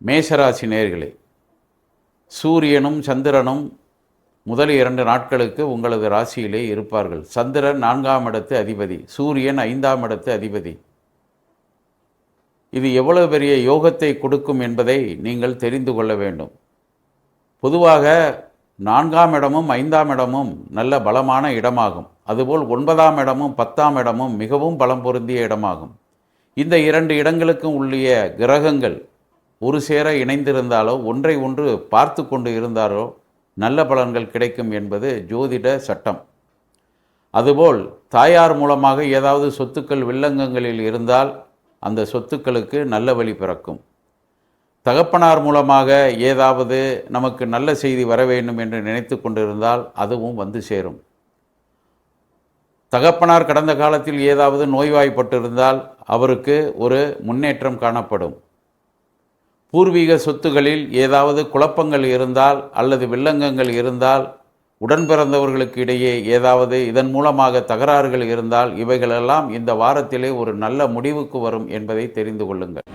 மேஷராசி நேயர்களே, சூரியனும் சந்திரனும் முதல் 2 நாட்களுக்கு உங்களது ராசியிலே இருப்பார்கள். சந்திரன் 4ஆம் இடத்து அதிபதி, சூரியன் 5ஆம் இடத்து அதிபதி. இது எவ்வளவு பெரிய யோகத்தை கொடுக்கும் என்பதை நீங்கள் தெரிந்து கொள்ள வேண்டும். பொதுவாக 4ஆம் இடமும் 5ஆம் இடமும் நல்ல பலமான இடமாகும். அதுபோல் 9ஆம் இடமும் 10ஆம் இடமும் மிகவும் பலம் பொருந்திய இடமாகும். இந்த 2 இடங்களுக்கும் உள்ள கிரகங்கள் ஒரு சேர இணைந்திருந்தாலோ ஒன்றை ஒன்று பார்த்து கொண்டு இருந்தாலோ நல்ல பலன்கள் கிடைக்கும் என்பது ஜோதிட சட்டம். அதுபோல் தாயார் மூலமாக ஏதாவது சொத்துக்கள் வில்லங்கங்களில் இருந்தால் அந்த சொத்துக்களுக்கு நல்ல வழி பிறக்கும். தகப்பனார் மூலமாக ஏதாவது நமக்கு நல்ல செய்தி வர வேண்டும் என்று நினைத்து கொண்டிருந்தால் அதுவும் வந்து சேரும். தகப்பனார் கடந்த காலத்தில் ஏதாவது நோய்வாய்ப்பட்டிருந்தால் அவருக்கு ஒரு முன்னேற்றம் காணப்படும். பூர்வீக சொத்துகளில் ஏதாவது குழப்பங்கள் இருந்தால் அல்லது வில்லங்கங்கள் இருந்தால், உடன் பிறந்தவர்களுக்கு இடையே ஏதாவது இதன் மூலமாக தகராறுகள் இருந்தால் இவைகளெல்லாம் இந்த வாரத்திலே ஒரு நல்ல முடிவுக்கு வரும் என்பதை தெரிந்து கொள்ளுங்கள்.